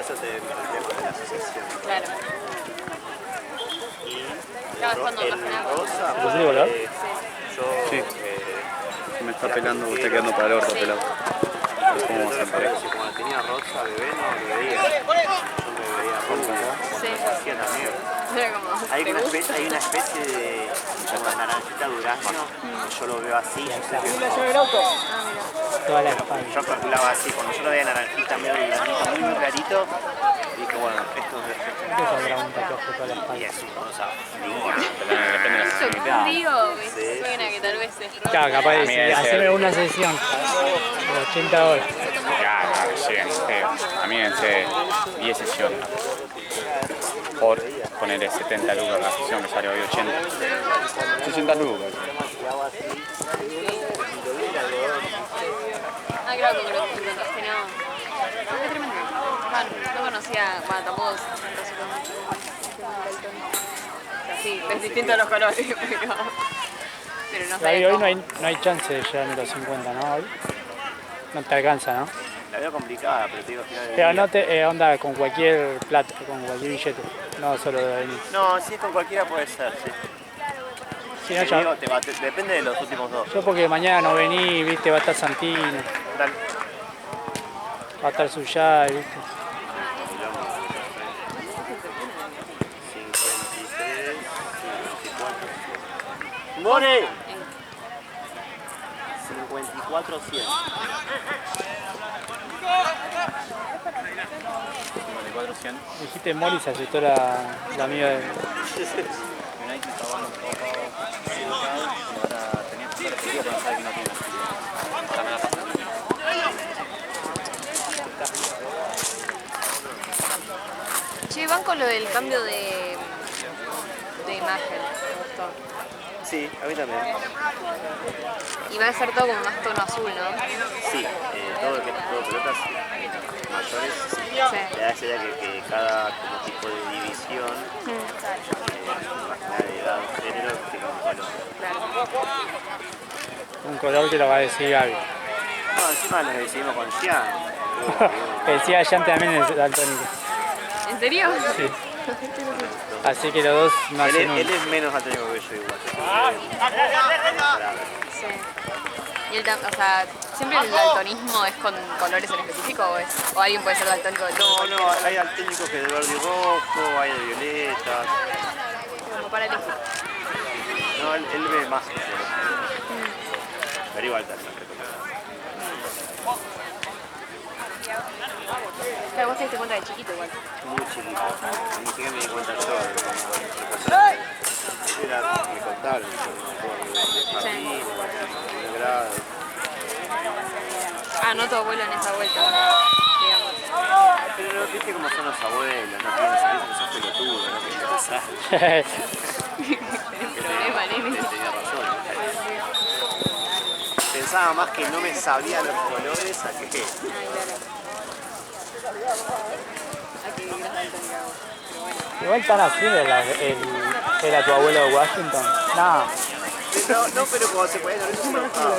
eso te metería con la asociación. Claro. Y el rosa, ¿Te consigo hablar? yo... Sí. Me está pelando, está quedando para el orto pelado. ¿Cómo vamos a hacer pareja? Cuando tenía rosa, bebé, no lo veía. Yo me veía rosa. Sí. Hacía también. Era como, Hay ¿te una gusta? especie de como naranjita durazno, que yo lo veo así. Toda la espalda. Yo calculaba así, cuando yo lo veía naranjita, medio duraznito, muy clarito, dije, bueno, esto es ¿Qué saldrá un tatuaje toda la y espalda? es una cosa divina. Depende de la Eso sensibilidad. frío, me suena que tal vez es rosa. Claro, capaz de decir, hacerme una sesión de 80 horas. Claro, a mí me hace 10 sesiones. Por ponerle 70 lucas la sesión que sale hoy 80. 60 lucas. Ah, claro, como lo encontraste, no. Qué tremendo. No conocía, bueno, tampoco sí, es distinto a los colores, pero no David, sé. hoy no hay chance de llegar a los 50, ¿no? Hoy no te alcanza, ¿no? La veo complicada, pero te digo, final del Pero día. no te onda con cualquier plata, con cualquier billete, no solo de venir. No, si es con cualquiera puede ser, sí. Si no, Te digo, depende de los últimos dos. yo porque mañana no vení, viste, va a estar Santino, Dale. va a estar Suyay, viste. 53, 54. ¡More! 54, 100. 400. Dijiste Mori, se asustó la amiga de... United pagando un poco ahora tenía que ser efectivo, pero no sabe que no tiene. Ahora me la pasa. Che, van con lo del cambio de imagen, me gustó. Sí, a mí también. Y va a ser todo como más tono azul, ¿no? Sí, todo lo que es todo pelotas mayores, sí. Sí. Le da esa idea que cada como tipo de división, más que nada de edad o género, tiene un color. Claro. Un color que lo va a decir Gaby. No, encima nos decidimos con Xian. Que decía Jan también es daltónico. ¿En serio? Sí. Así que los dos no Él, hacen él un... es menos atónico que yo igual. Sí. Y o sea, ¿siempre el daltonismo es con colores en específico o alguien puede ser daltónico de todo? No, hay daltónicos que de verde y rojo, hay de violeta. Como para elegir. No, él ve más que yo. Pero igual también. Claro, vos te diste cuenta de chiquito igual. Muy chiquito. Ni siquiera me di cuenta yo de era, me contaron, de jardín, de grado. Ah, no tu abuelo en esa vuelta, digamos. Pero no, viste cómo son los abuelos, no tienen sentido, que son pelotudos, no tienen que pensar. Tenés problema, nene. Tenía razón. Pensaba más que no me sabía los colores a que... Igual tan así era tu abuelo de Washington. No. No, pero cuando se podía eso se enojaba.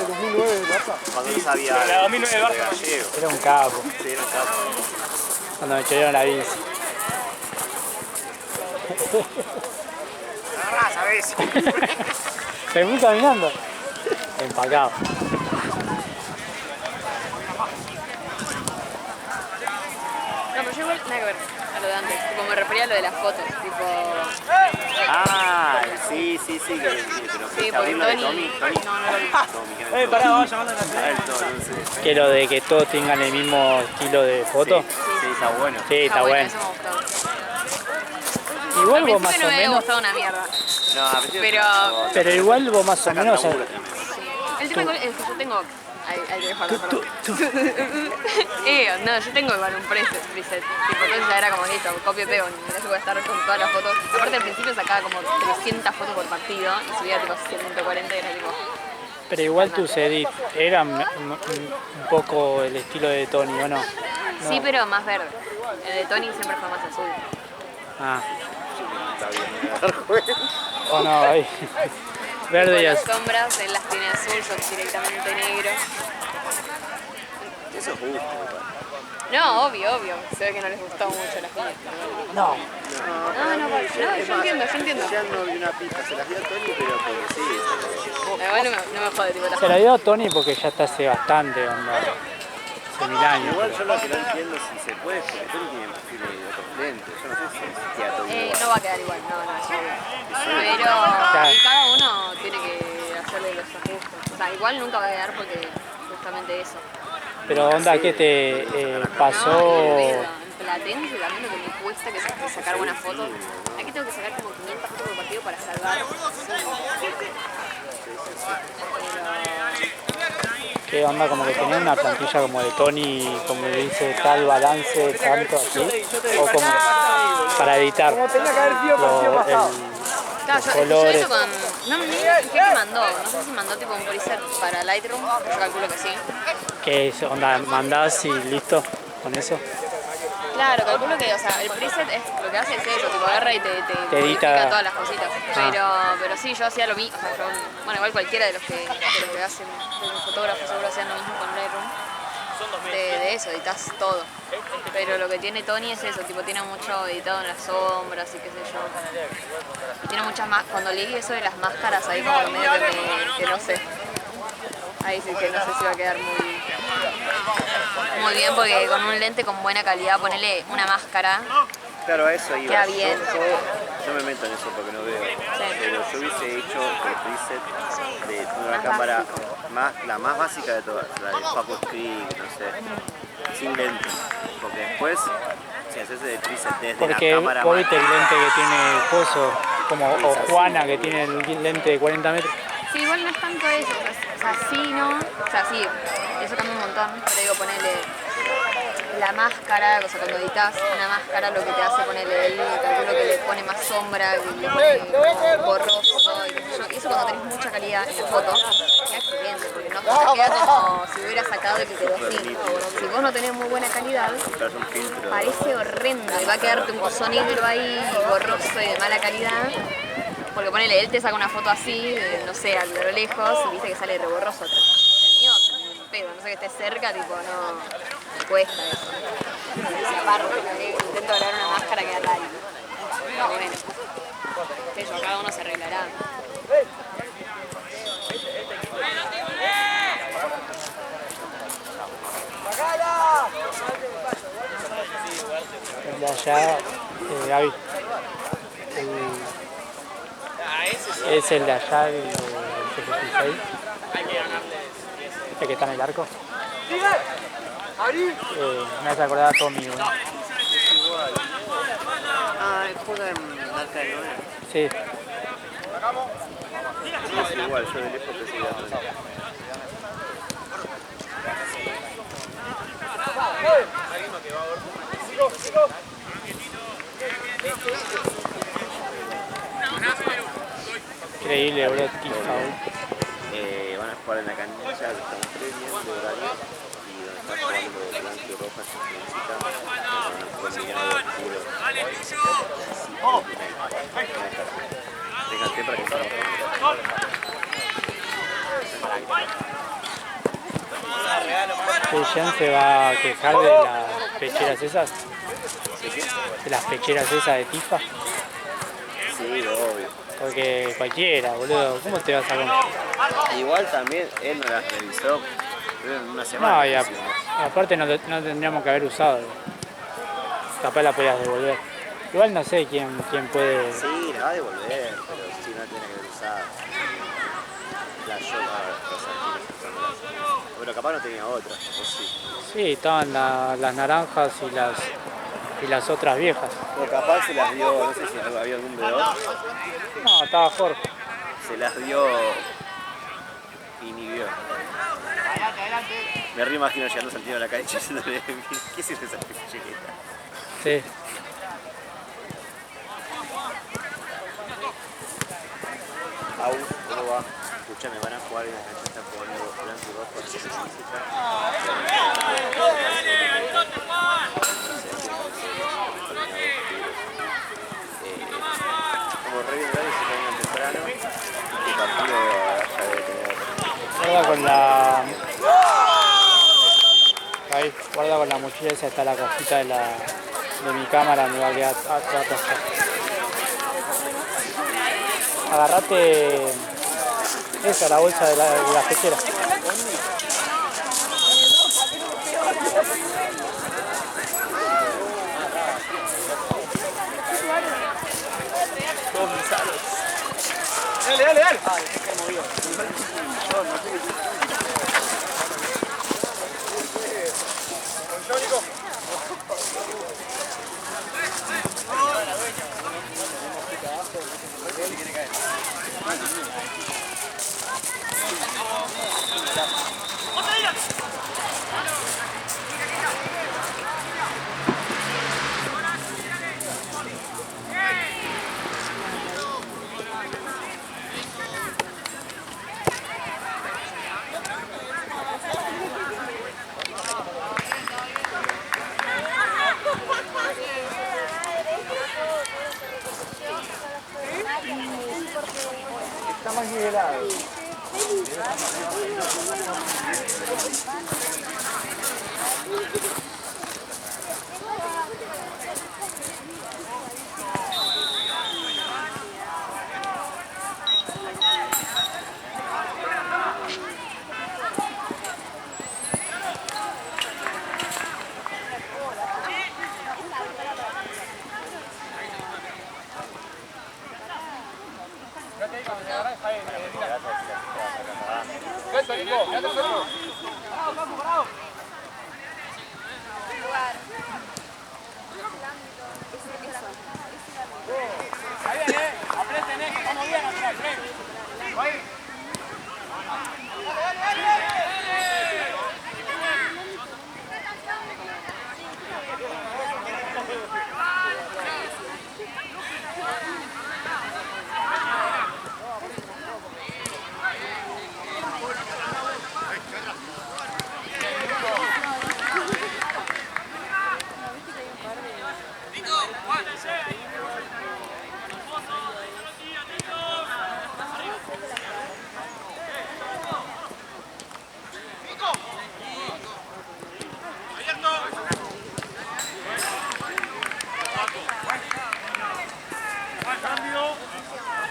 Cuando no sabía La 2009 de Barça. gallego. Era un capo. Sí, era un capo. Cuando me chorearon la bici. Ah, ¿sabes? Me fui caminando. Empacado. No, pero yo igual nada que ver a lo de antes. Tipo, me refería a lo de las fotos. Tipo, Ah, sí, pero sí, ¿está porque bien lo de Tony. Tommy? No, no lo vi. Tommy, Pará, vamos llamando a la Ah, el Tony, no sé. Que lo de que todos tengan el mismo estilo de foto. Sí, está bueno. Sí, está bueno. Eso me gustó. Igual Al vos más principio o no me había menos. gustado una mierda. No, a principio Pero- Pero igual vos más o sacan menos. laburo también. Sí. El tema igual es que yo tengo... Ahí te dejo hablar, perdón. No, yo tengo igual un preset. Tipo, entonces ya era como listo, copio y pego. No se puede estar con todas las fotos. Aparte al principio sacaba como 300 fotos por partido y subía tipo 140 y era tipo... Pero igual tus edits eran un poco el estilo de Tony, ¿o no? Sí, pero más verde. El de Tony siempre fue más azul. Ah, Está bien, me voy a dar cuenta. o no, ahí. Verde y Las azul. sombras, él las tiene azul, yo directamente negro. Eso es justo, igual. No, obvio. Se ve que no les gustó mucho la fiesta. No. Yo entiendo. Ya no vi una pista, se las dio a Tony, pero porque sí. Igual no me jode, tipo, Se la dio a Tony porque ya está hace bastante, onda. Hace 1000 años. Igual yo lo que no entiendo si se puede, porque Tony tiene perfil de otros lentes. Yo no sé si existía Tony igual. no va a quedar igual, no, pero cada uno tiene que hacerle los ajustes. O sea, igual nunca va a quedar porque justamente eso. Pero onda, ¿qué te pasó? No, en Platense también lo que me cuesta que es sacar buenas fotos. Aquí tengo que sacar como 500 fotos por partido para salvar. ¿Qué onda? Como que tenía una plantilla como de Tony, como le dice tal balance, tanto así, o como para editar Claro, los yo colores. eso con... ¿Qué me mandó? No sé si mandó tipo un preset para Lightroom, yo calculo que sí. ¿Qué es? Onda, mandás y listo con eso. Claro, calculo que, o sea, el preset es, lo que hace es eso, tipo agarra y te edita modifica todas las cositas. Pero sí, yo hacía lo mismo, o sea, bueno, igual cualquiera de los que hacen, de los fotógrafos seguro hacían lo mismo con Lightroom. De eso, editas todo. Pero lo que tiene Tony es eso, tipo tiene mucho editado en las sombras y qué sé yo. Y tiene muchas más, cuando leí eso de las máscaras ahí como medio que no sé. Ahí sí que no sé si va a quedar muy bien porque con un lente con buena calidad, ponerle una máscara. Claro, a eso iba. Queda bien. Yo me meto en eso porque no veo. Pero yo hubiese hecho el preset de una Más cámara básico. la más básica de todas, la de Focus Creek, no sé, sin lente. Porque después, si haces el preset desde Porque la cámara vos viste el lente que tiene Coso, como o así. Juana que tiene el lente de 40 metros. Sí, igual no es tanto eso, o sea, sí, ¿no? O sea, sí, eso cambia un montón, pero digo, ponerle la máscara, o sea, cuando editas una máscara lo que te hace ponerle él, calculo que le pone más sombra, que le pone como borroso, y qué sé yo. Y eso cuando tenés mucha calidad en la foto, queda excelente, porque no te queda como si hubiera sacado y que quedó así. Si vos no tenés muy buena calidad, Tras un filtro. parece horrendo y va a quedarte un coso negro ahí, borroso y de mala calidad. Porque ponele, él te saca una foto así, no sé, a lo lejos, y viste que sale re borroso atrás. El mío, ni un pedo, no sé que esté cerca, tipo, no, me cuesta eso. Aparte, intento lograr una máscara que da ahí. Pero bueno, qué sé yo, cada uno se arreglará. El de allá, Gaby. Es el de allá, el 66. El que está en el arco. Me hace acordar a Tommy. ¿No? Ah, juega en marca de 9. Sí. Es igual, yo de lejos pensé que era Tony. Increíble, bro. Tifa. Van a jugar en la cancha que estamos previendo de horario y donde está jugando blanco y roja se necesita van a combinado oscuro. Fíjate para que Jean se va a quejar de las pecheras esas. De las pecheras esas de Tifa. sí, obvio. Porque cualquiera, boludo. ¿Cómo te vas a comprar? Igual también él no las revisó en una semana. No, y aparte no tendríamos que haber usado. Capaz la podías devolver. Igual no sé quién puede. Sí, la va a devolver, pero sí no tiene que haber usado. La yo, los arqueros. Pero capaz no tenía otra, o sí. Sí, estaban las naranjas y las otras viejas. Pero capaz se las dio, no sé si había algún veedor. No, estaba Jorge. Se las dio inhibió. Me reimagino llegando Santino a la calle diciéndole, ¿qué es esa chiquita? Sí. Au, ¿cómo va? Escuchame, van a jugar en la cancha, están jugando blanco y rojo, así que se necesita. Como re bien grave, se caen temprano. Este partido ya debe tener. Guarda con la. Ahí, Guarda con la mochila, esa está la cajita de mi cámara, me va a quedar atrás. Agarrate esa, la bolsa de la pechera. Dale. Está más nivelado.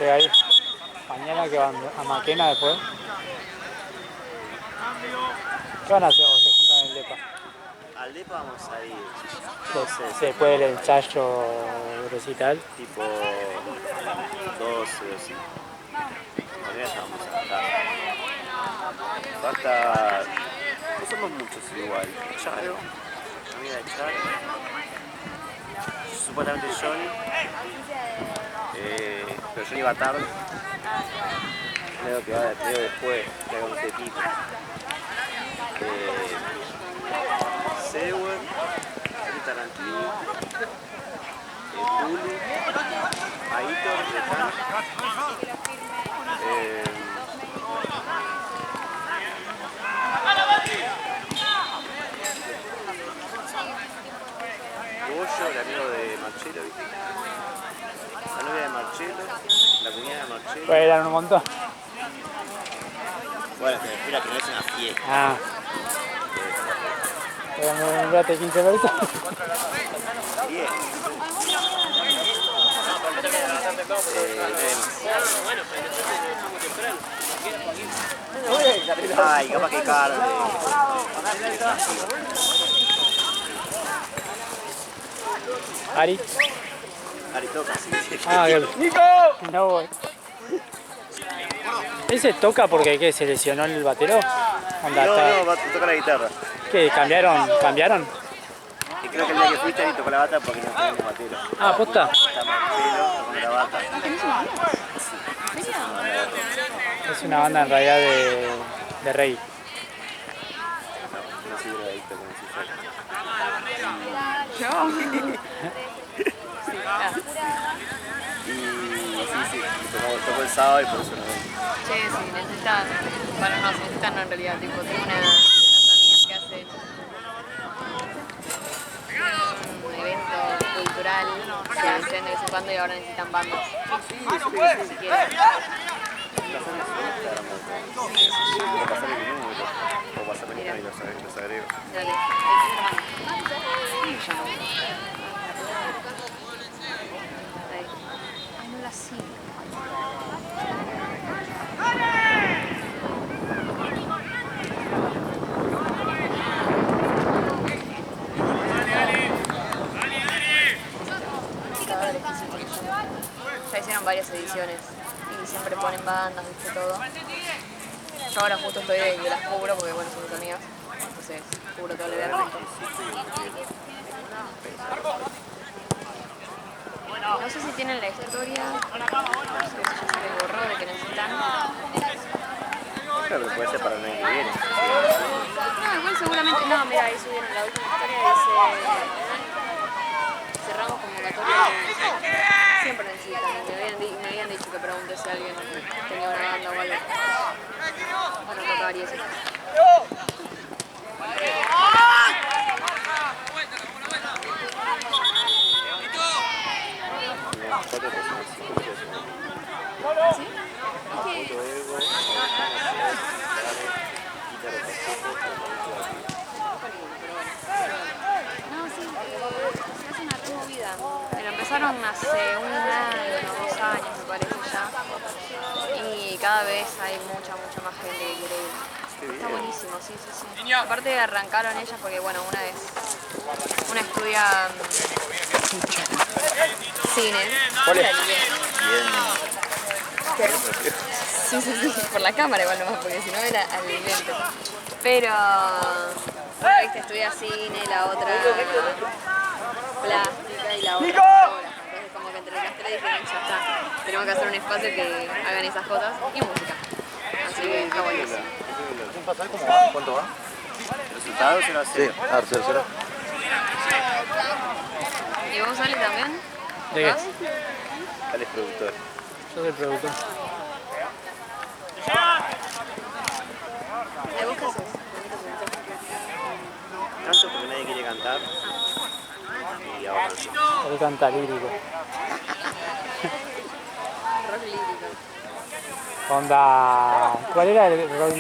Ahí. Mañana que van a Maquena después. ¿Qué van a hacer? ¿O se juntan en el DEPA? Al DEPA vamos a ir. Después del ensayo recital. Tipo 12 o así. Mañana ya vamos a estar. Falta. No somos muchos igual. Charo, amiga de Charo. Supuestamente Johnny. Pero Johnny va tarde. Creo que va después, que haga un tetito. Sewer, Tarantino, Juli, Aitor, Retán, Bollo, el amigo de Marcelo, ¿viste? La novia de Marcelo, la cuñada de Marcelo. Pues eran un montón. Bueno, se me espera que no es una fiesta. Ah. Un rato de 15 personas. Bien. Ay, capaz que carne. Ari. Ari toca, sí. Ah, ¡Nico! No voy. ¿Ese toca porque qué? ¿Se lesionó el batero? No, va a tocar la guitarra. ¿Qué? ¿Cambiaron? Y creo que el día que fuiste ahí tocó la bata porque no tenemos batero. Ah, ¿posta? Está Marcelo con la bata. Es una banda en realidad de reggae. No soy drogadicto como si fuera. ¿Yo? Sí, tocó el sábado y por eso no vengo. Sí, necesitan, bueno, no, necesitan no en realidad, tipo, tengo unas amigas que hacen un evento cultural que hacen de vez en cuando y ahora necesitan bandas. Si quieren. Pasame el número o pasame el Mira. Ahí los agrego. Dale. Ahí. Ay, no la sigo. Ya hicieron varias ediciones y siempre ponen bandas, viste todo. Yo ahora justo estoy de las cubro porque bueno, son mis amigas, entonces cubro todo el evento. No sé si tienen la historia, no sé si ya se les borró de que necesitan. Claro, puede ser para el año que viene. No, igual seguramente, no, mira, ahí subieron la última historia y cerramos convocatoria. Siempre necesitan, me habían dicho que pregunte si alguien tenía una banda o algo para tocar y eso. ¿Sí? Es que... No, sí, se hace una removida. Pero empezaron hace un año, 2 años me parece ya. Y cada vez hay mucha más gente que quiere ir. Está buenísimo, sí, sí, sí. Aparte arrancaron ellas porque, bueno, una estudia cine. ¿Cuál es? ¿Qué? Sí, sí, sí, por la cámara igual nomás, porque si no era al lente. Pero, una vez que estudia cine, la otra plástica y la otra fotógrafa. Entonces como que entre las tres dijeron, ya está, tenemos que hacer un espacio que hagan esas cosas y música. Así que está buenísimo. ¿Cómo va? ¿Cuánto va? ¿Resultados? Sí, tercero. ¿Y vos, Ale, también? ¿De qué? ¿Vas? Él es productor. Yo soy el productor. ¿Y vos qué haces? Tanto porque nadie quiere cantar. Y ahora Él canta lírico. Rock lírico. Onda... ¿Cuál era el rock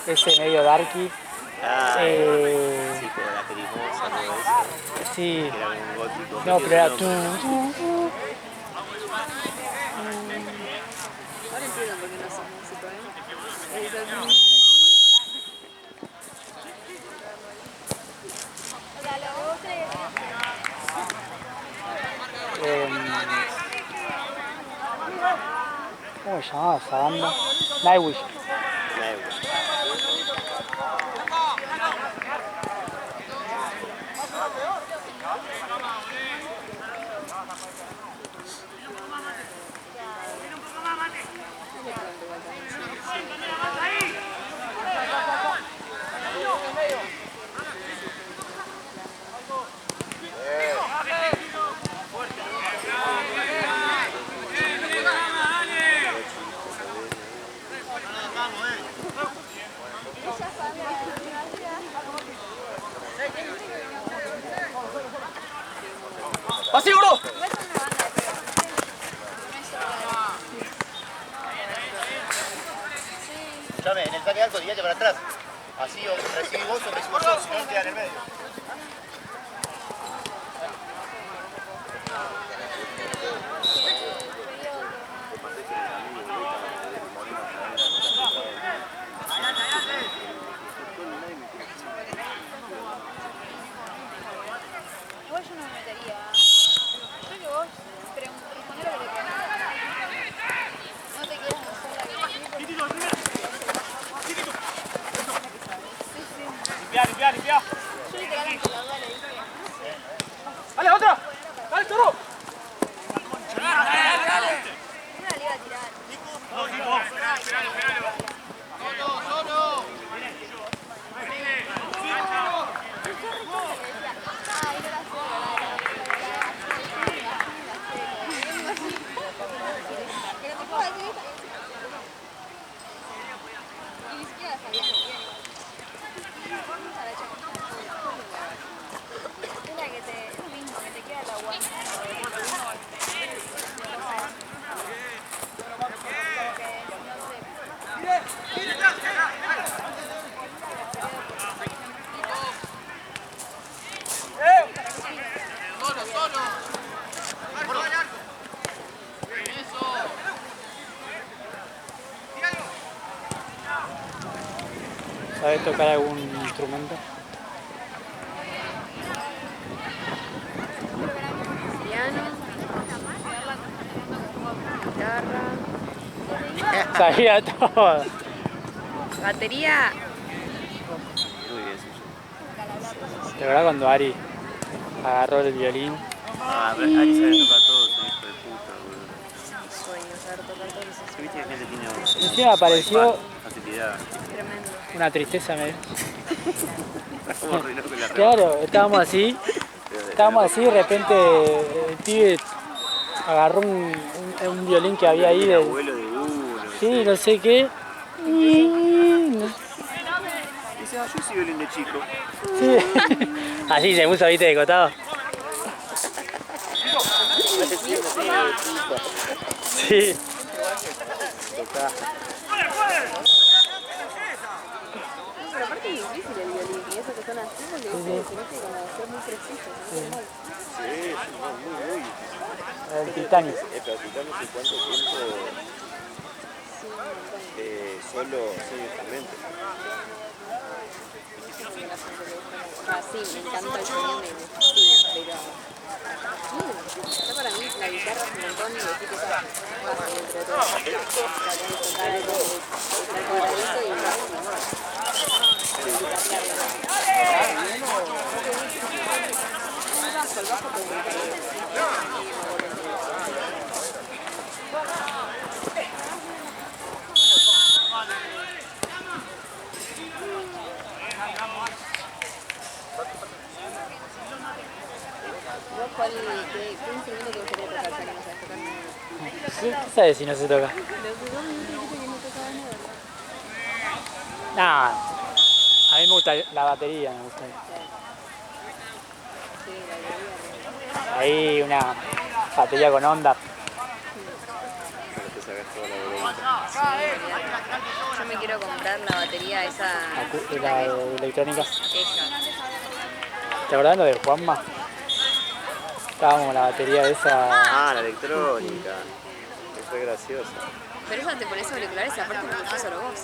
ese medio darky? sí, como la Crimosa, todo eso. Sí. Que era un gótico. No, pero era... Ahora entiendo por qué no sos músico, ¿eh? ¿Cómo se llamaba esa banda? Nightwish. ¡Así, bro! Escuchame, en el taque alto, guíate para atrás. Así o recibís vos o recibís yo, si no queda en el medio. Igual yo no me metería. Creo que vos responder a lo que te no te quieras hacer la que Limpiá. yo literalmente la duda le dije. ¡Dale, otra! ¡Dale, toro! Una le iba a tirar. Ay, no la sé. tocar algún instrumento? Piano, guitarra, Sabía todo. batería. Muy bien, sí. ¿Te acuerdas cuando Ari agarró el violín? Ah, pero Ari sabe tocar todo, es un hijo de puta, boludo. Sueño saber tocar todo eso. Viste que gente tiene Encima apareció facilidad. Tremendo. una tristeza, me... Como re loco la Claro, estábamos así y de repente el pibe agarró un violín que había ahí el del... abuelo de uno. Sí, no sé qué. Dice, yo soy violín de chico. Sí. Así se puso, viste, de costado. Sí. Pero aparte es difícil el violín y eso que son así porque se tiene que como ser muy preciso. Sí, es muy difícil. El Titanic. Pero fijamos en cuánto tiempo solo instrumentos. Sí, me encanta el sonido de pero ya para mí la guitarra es un montón y decir que es fácil entre todo. Tocar algo, estar cuadradito y ¿Qué instrumento te gustaría tocar? Ya que no sabes tocar nada. ¿Qué sabes si no se toca? Nah, a mí me gusta la batería, me gusta. Ahí una batería con onda. Para que saques toda la boleta. Yo me quiero comprar la batería esa. La electrónica. Esa. ¿Te acordás lo de Juanma? Estábamos con la batería esa. Ah, la electrónica. Que fue graciosa. Pero esa te pones auriculares y aparte no lo solo vos.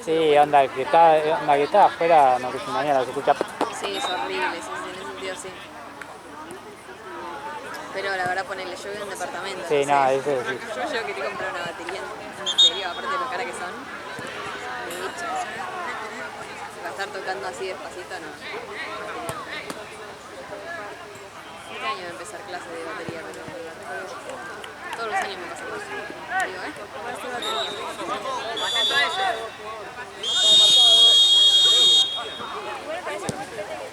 Sí, onda que está afuera, no que si mañana se escucha. Sí, es horrible, sí, en ese sentido sí. Pero la verdad ponerle, yo vivo en un departamento. Sí, no no, sé. eso sí. Yo quería comprar una batería, en serio, aparte de lo cara que son. De bicho. Para estar tocando así despacito, no. Este año voy a empezar clases de batería, pero todos los años me pasa eso. Digo, ¿cómo hacer batería?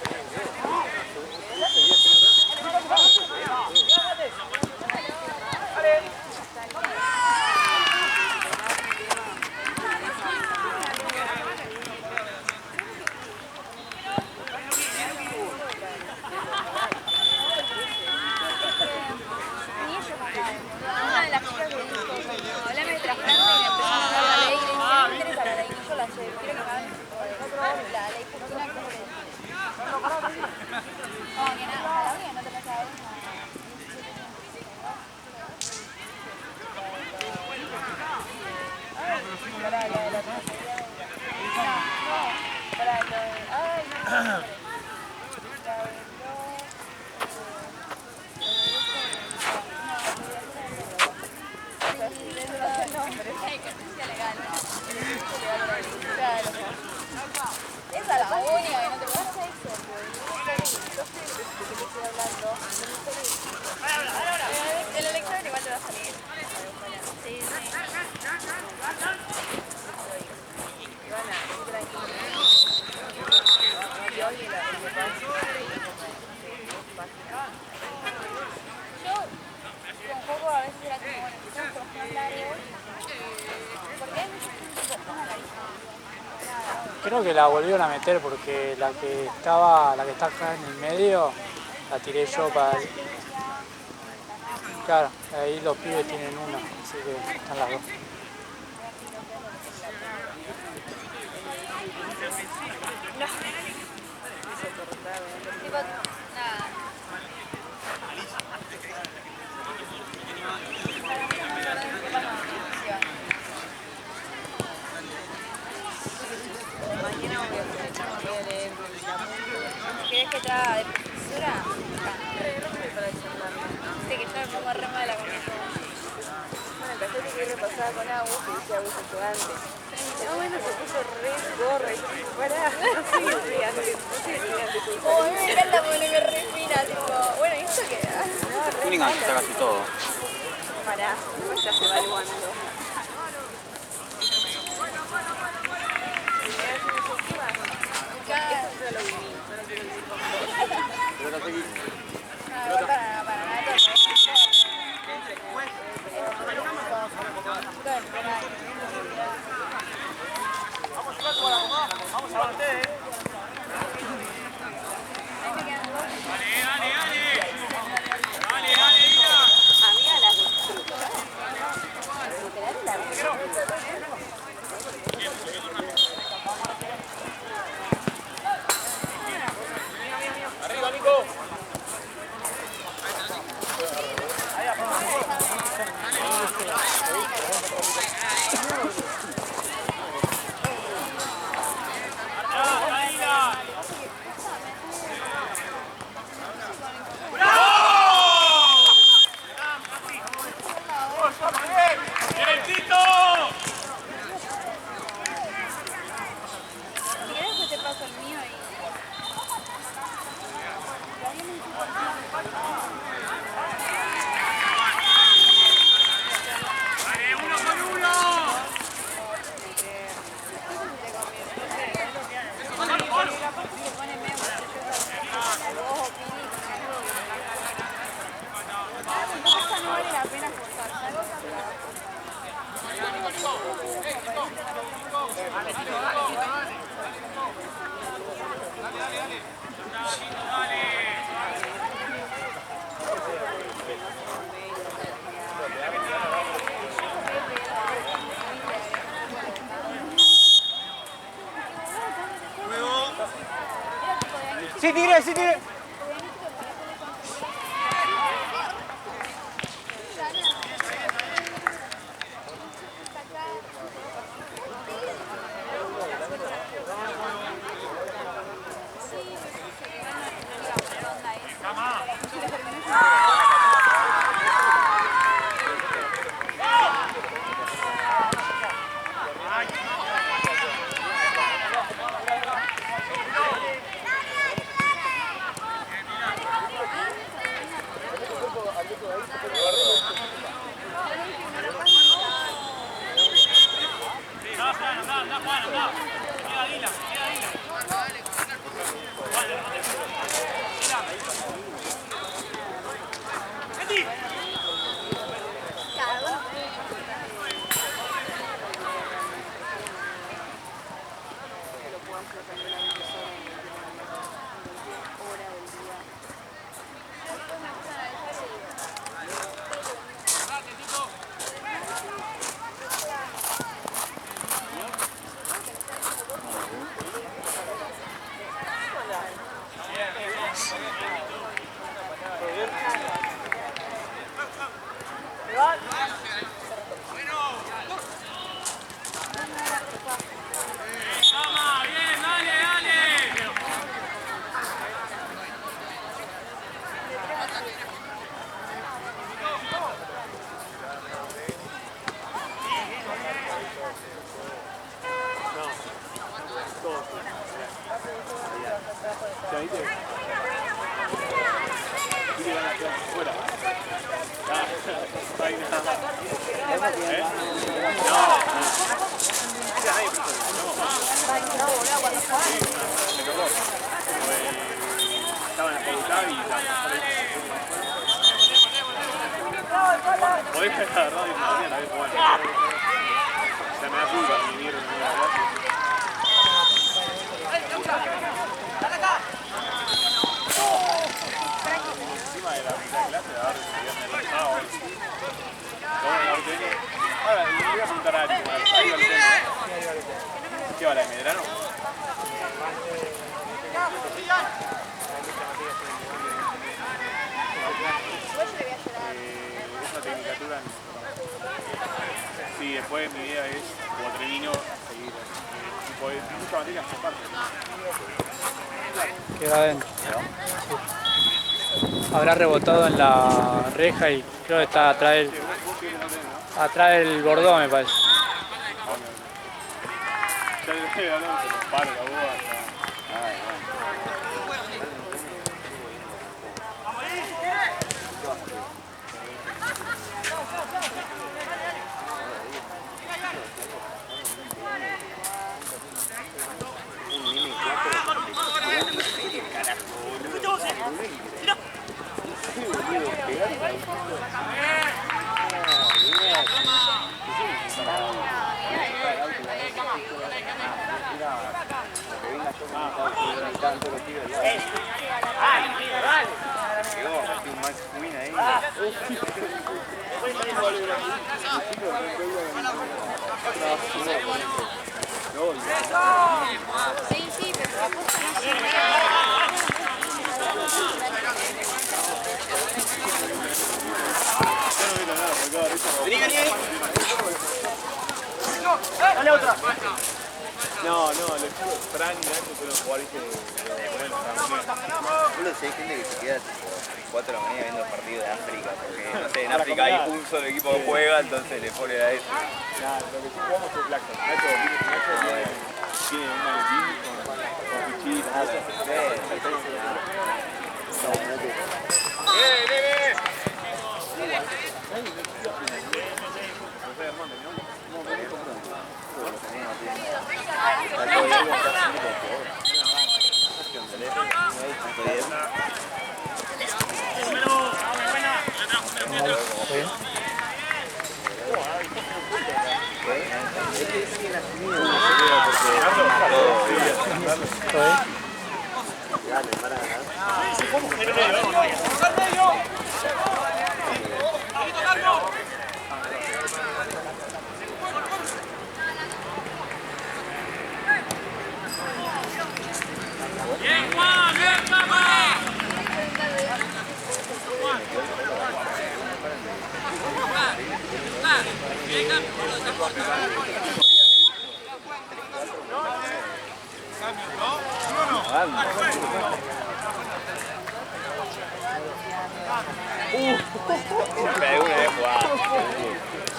Una de las chicas que dijo, hablame de trasplante y le empezó a hablar la ley y le dije, no me interesa la ley, no yo la sé, quiero que me hagan la ley Cristina que es como que nada, la única que no te pasa a vos. Esa es la única que no te pasa eso. El electrónico igual te va a salir. Sí, yo con poco a veces era como, bueno, quizás por más largos. Porque hay muchos que son carísimos. Creo que la volvieron a meter porque la que está acá en el medio la tiré yo para... Claro, ahí los pibes tienen una, así que están las dos. Tipo, nada. Mañana está de profesora, viste que yo me pongo re mala con eso. Bueno, casi te quiere pasar con Agus, que dice Agus ayudante. Ah, bueno, se puso re gorra y yo dije, pará, no soy estudiante, Oh, a mí me encanta ponerme re fina, tipo, bueno, ¿y esto qué? Cunningham está casi todo. pará, no me estás evaluando. Eso ya lo viví, yo no quiero decir con Para nada, amiga, las disfruto. Literal, las disfruto. Si querés que te paso el mío y... No vale la pena forzarse. ¡Sí, tigre! ¡Sí, tigre! Estaba en la facultad y podés ver la radio y no tenía la vez bueno. O sea, me da culpa vivir en una clase. Encima de la mitad de clase, de haber estudiado el sábado. Ahora, le voy a preguntar a Ari, ahí va el tema. ¿Qué va la de Medrano? Es una tecnicatura en... Sí, después mi idea es, como termino, seguir tipo Quedó adentro. Habrá rebotado en la reja y creo que está atrás del bordón, me parece. Sí, sí, pero la cosa no se Vení, vení, vení. Dale otra. No, Fran y Nacho fueron jugadores Boludo, si hay gente que se queda 4 de la mañana viendo el partido de África, porque no sé, en África hay un solo equipo que juega, entonces le ponen a eso. Nada, lo que sí jugamos fue Blackton. Nacho tiene un maletín con fichitas. Me una vez jugado.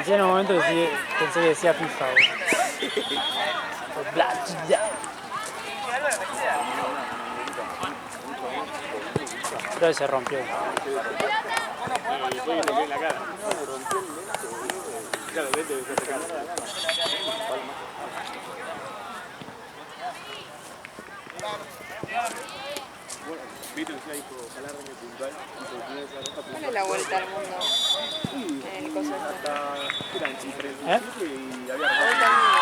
En un momento que pensé que decía FIFA. Pero se rompió. ¿Cuál es la vuelta al mundo? En el coso este. ¿Eh? La vuelta al mundo.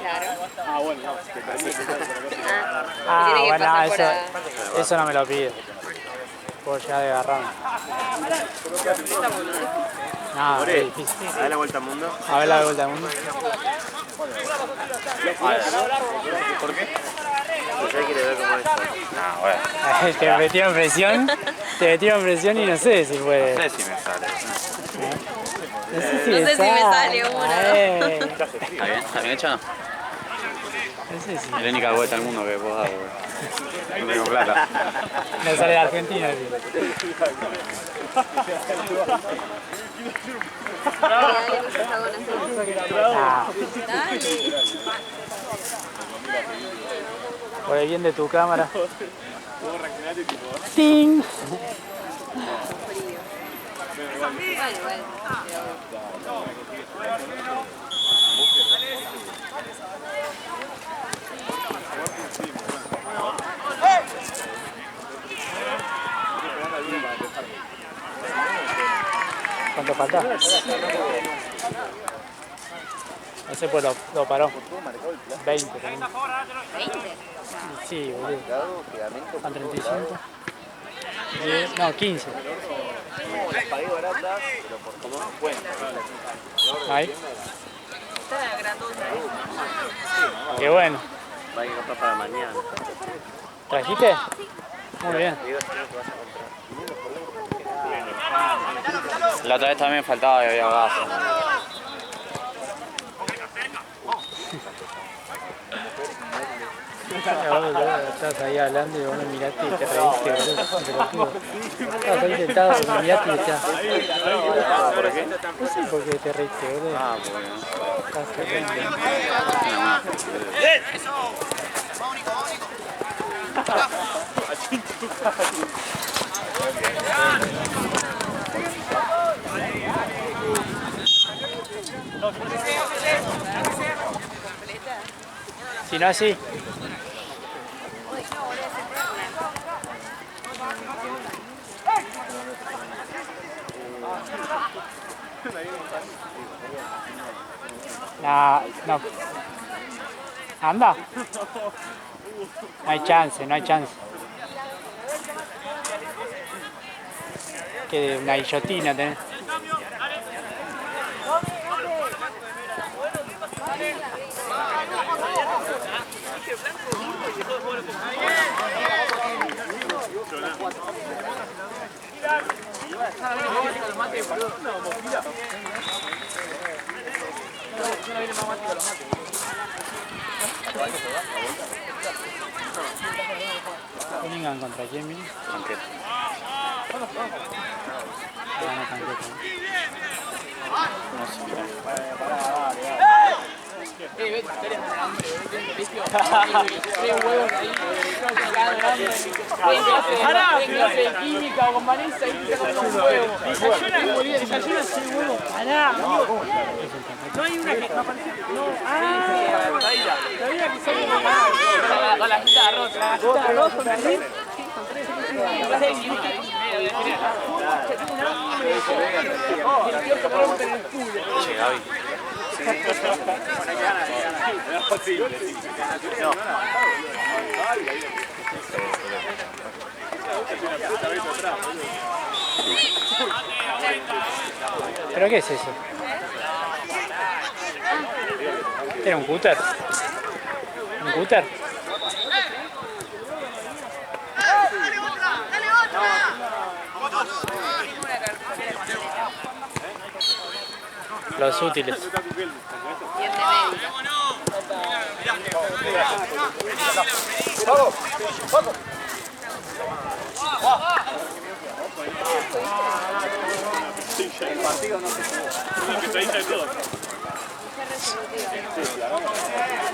Claro. Ah, bueno, no, Ah, Tiene que bueno, pasar por eso no me lo pide. Puedo llegar de agarrarme. No, es difícil. a ver la vuelta al mundo. A ver la vuelta al mundo. ¿Por qué? Porque él quiere ver cómo es. No, bueno. Te metieron presión y no sé si puede. No sé si me sale. No sé si No sé si me sale uno. ¿Está bien hecho o no? No sé si. Es la única vuelta al mundo que puedo dar, güey. No tengo plata. No sale de Argentina. Sí. Ah, Dale. por el bien de tu cámara. ¡Ting! Igual. ¿Cuánto falta? Ese pues lo paró. 20 también. ¿20? Sí, boludo. Son 35. 10, no, 15. Las pagué baratas, pero por como no cuenta. Ahí. Qué bueno. Va a comprar para mañana. ¿Trajiste? Muy bien. La otra vez también faltaba y había gas. Estás ahí hablando y vos me miraste y te reíste, boludo. Estabas ahí sentado, me miraste y decías. ¿Por qué? No sé por qué te reíste, boludo. Ah, bueno. Estás terrible. Si no así. No. Anda. No hay chance, no hay chance. Que una guillotina tenés. Cunningham contra quién, mira. Banquete. Gana Banquete. No sé, mirá. Pará, clase de química o con Vanessa y te comes un huevo. Desayuna sin huevo. Pará. No hay una que no aparece. No. Sabía que son con la cajita de arroz. La cajita de arroz con arroz. Che, Gaby. No. ¿Pero qué es eso? ¿Era un cúter? ¿Un cúter? Los útiles. Bien de medio. El partido no se jugó.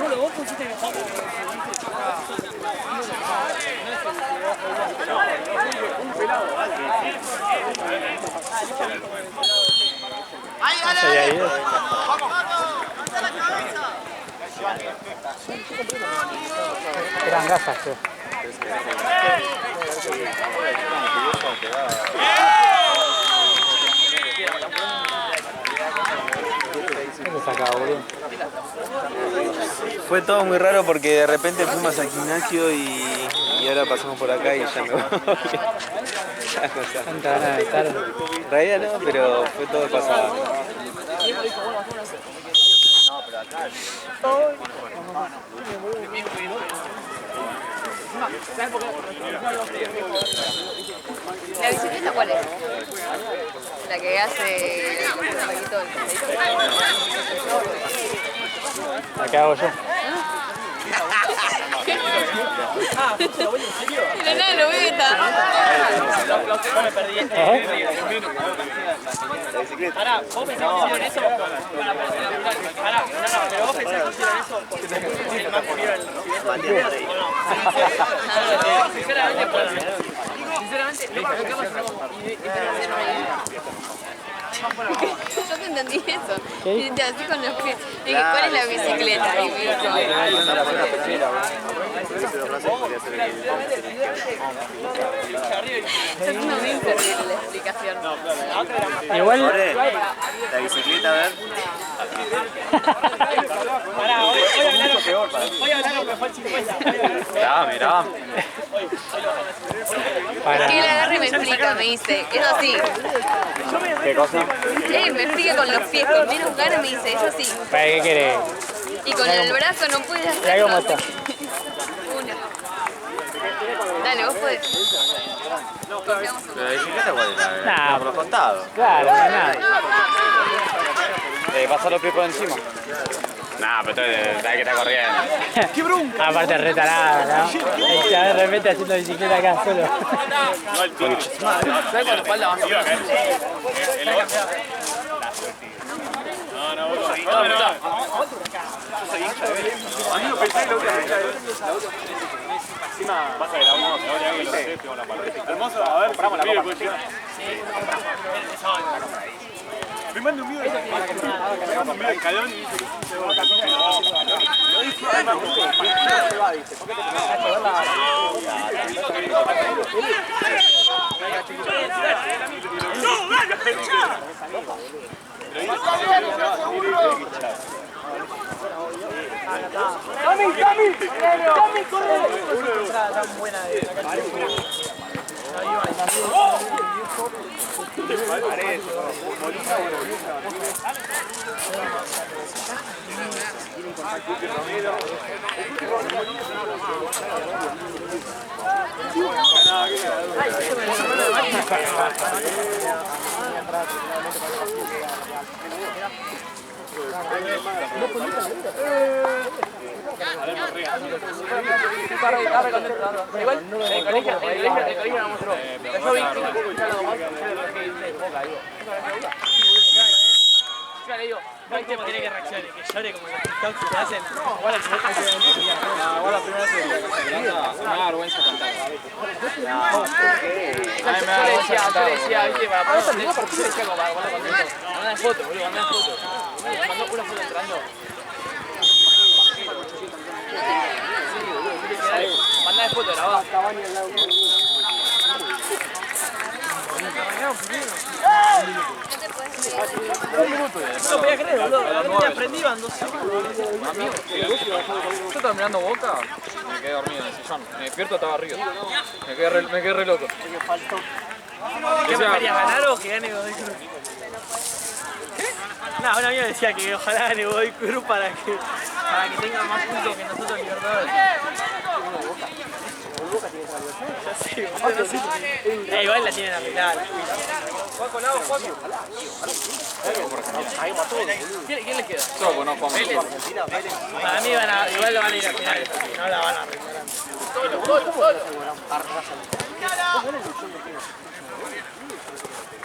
No, vos pusiste que un pelado. Eran gafas, creo. ¿Qué te sacaba, boludo? Fue todo muy raro porque de repente fuimos al gimnasio y ahora pasamos por acá y ya me voy. Tanta ganas de estar. En realidad no, pero fue todo pasado. ¿La bicicleta cuál es? La que hace el paquito del La que hago yo. Mira, nada, lo beta. Pará, vos pensás que hicieron eso. Pará, pero vos pensás que hicieron eso porque Sinceramente, Yo te entendí eso. Y te así con los pies. Dije, ¿cuál es la bicicleta? Y me dijo, está siendo bien terrible la explicación. Igual. La bicicleta, a ver. Pará, hoy hablaron que fue el 50. Mirá. Que él agarre y me explica, me dice, es así. ¿Qué cosa? Me explica con los pies, con menos ganas me dice, es así. ¿Para qué querés? Y con el brazo no puede Mirá hacerlo. cómo está. Una. Dale, vos podés. Confiamos en Pero la bicicleta, ¿cuál era? Nah. Por los costados. Claro, no hay nada. Pasa los pies por encima. Nah, pero entonces hay que estar corriendo. ¡Qué bronca! Aparte retarada, ¿no? El chaval de repente haciendo bicicleta acá solo. ¿Sabes cuándo falta más? Vas a ver, vamos, la última que lo sé, pegamos la palabra. Hermoso, a ver, paramos la copa. Me manda un video de calón y dice que se va a ¡Cami, corre! Tan buena de la cancha. Igual, el colegio no mostró. Yo vi yo le digo, no hay tiempo, tiene que reaccionar, que llore como los TikToks que hacen. Igual la primera vez me da vergüenza cantar. Yo le decía, viste, para poder yo le decía como para poner contento. Mandá foto, boludo, mandá foto. Mandó una foto entrando. Mandá foto, grabá. No podía creer, boludo. Me aprendí, van 2 segundos. Amigo, yo estaba mirando Boca, me quedé dormido en el sillón. Me despierto, estaba arriba. Me quedé re loco. ¿Qué me querías ganar o que gane Godoy Cruz? ¿Qué? No, un amigo decía que ojalá gane Godoy Cruz para que tenga más puntos que nosotros en Libertadores. Ya sé, boludo, no sé. Igual la tienen arreglada. Juan Colado, Juan. ¿Quién les queda? Yo, no, Juan. Para mí igual lo van a ir a final, si no la van a arreglar.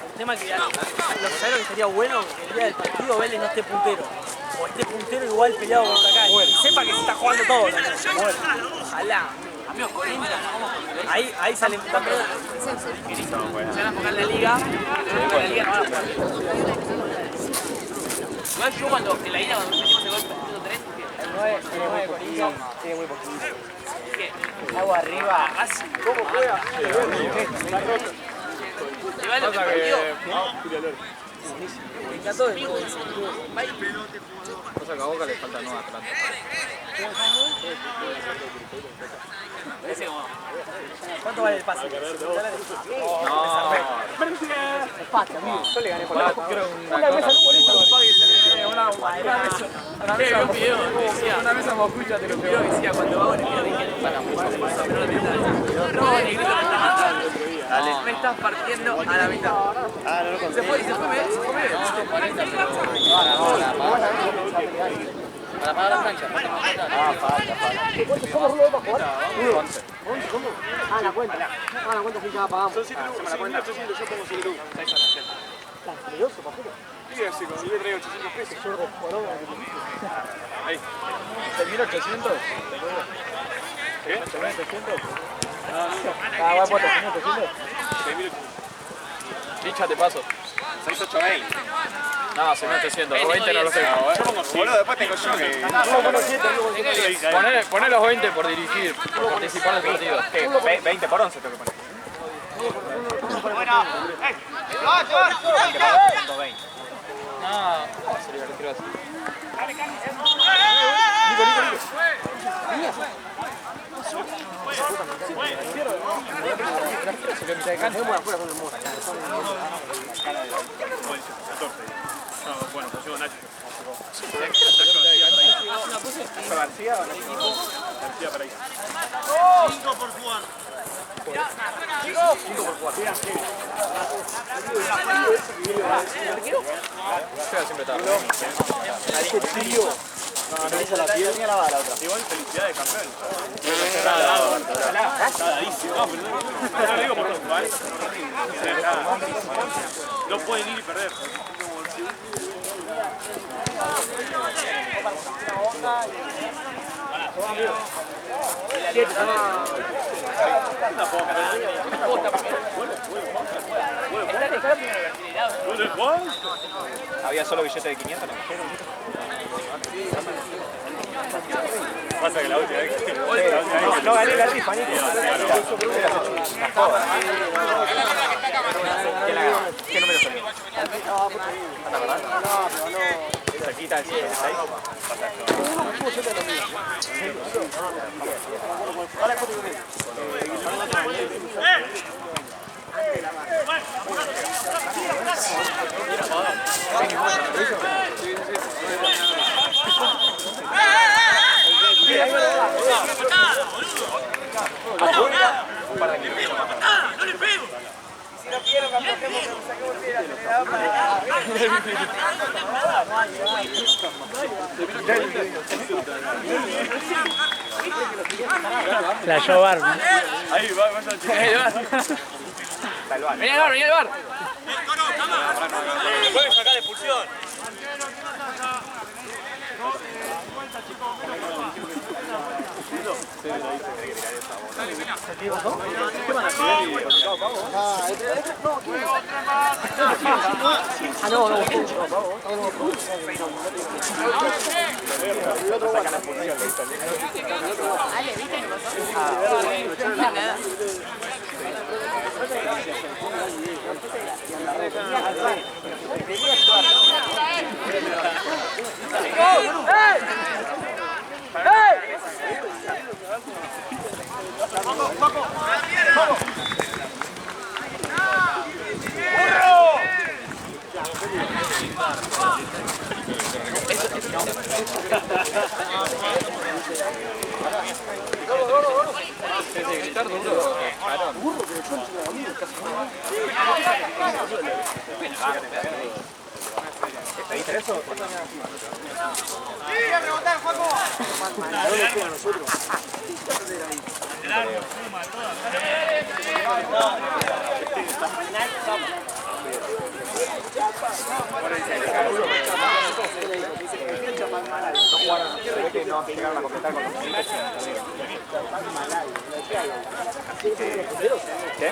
El tema es que lo que sería bueno que el día del partido Vélez no esté puntero. O esté puntero igual peleado contra acá. Y sepa que se está jugando todo. Ojalá. Amigos, Corinthians, ahí salen también. Se van a jugar la liga. La liga no van a jugar. Igual yo cuando en la ida cuando metimos el gol del minuto 3, el 9 de Corinthians tiene muy poquito. ¿Qué? Agua arriba. ¿Cómo juega? Igual lo que perdió. Me encantó el gol. Pasa que a Boca le falta nueva Atlanta. ¿Cuánto vale el pase? No. Es fácil, amigo. Yo le gané por la creo una mesa una mesa mocucha te lo pegó. Decía cuando va a Bolivia dije para mucho pero no te está. No, Negrito me está matando. Me estás partiendo a la mitad. Se fue medio. Para pagar la cancha. Falta. ¿Cómo rulo para jugar? 11. ¿Cómo? La cuenta. La cuenta sí ya la pagamos. Son 7 lucas. Yo pongo 7 lucas. ¿Estás peligroso, papuro? pide así, cuando yo le traigo 800 pesos. Ahí. ¿6.800? ¿Qué? ¿6.800? Ah, va por 6.800. 6.800. Dicha, te paso. 6.820. No, 6.800. Los 20 no los tengo. Boludo, después tengo yo que... Poné los 20 por dirigir, por participar del partido. ¿Qué? 20 por 11 tengo que poner. Ah, sería que quiero hacer. Bueno, consigo Nacho. ¿García o no? García para ahí. 5 por jugar. 5 por jugar. Siempre está. Analiza la piel. Igual felicidad de campeón. Está dadísimo. No, pero no lo digo por los ¿vale? No pueden ir y perder. Había solo billete de 500, ¿no? Pasa que la última vez que... No gané la rifa, Nico. ¿Qué número son? ¿Está verdad? No, pero no. Cerquita del 6. ¡No le pego! Si no quiero que saquemos piedra, se me da para... La Jovar. Ahí va, vaya al chico. Vení al bar, vení al bar. Pueden sacar expulsión. Ale, ¿viste qué pasó? Nada. ¿Pediste eso? ¡Sí, a rebotar, Juaco! No jugaron, se ve que no llegaron a completar con los minutos. ¿Qué?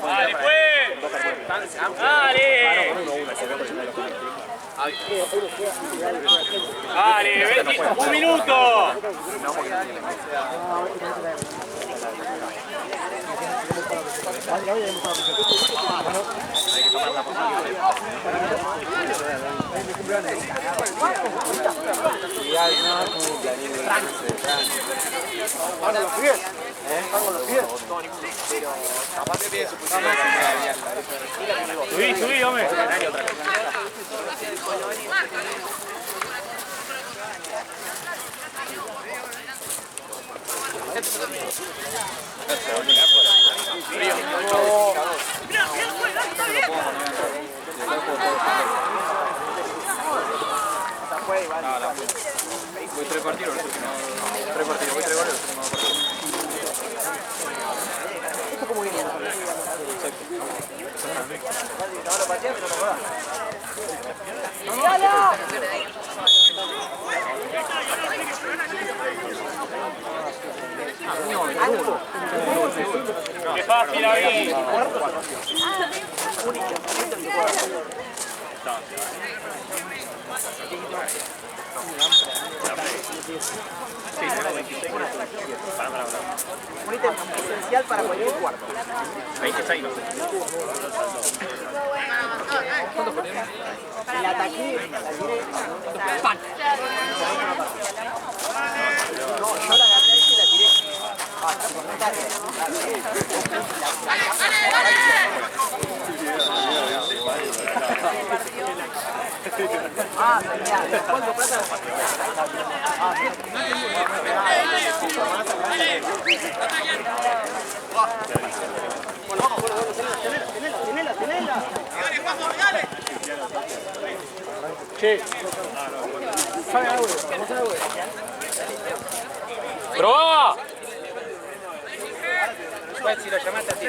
¡Dale, pues! ¡Dale! ¡Dale, Betty! ¡Un minuto! Subí, hombre. Voy 3 partidos, voy 3 goles. ¿Esto cómo viene? ¡Qué fácil ahí! Un ítem esencial para cualquier cuarto. 26 no. El ataque, la tiré. ¡Pan! No, yo la agarré y la tiré. Ah, genial. ¿Cuánto plata? Tenela. Che. ¡Probá! Si lo llamaste así.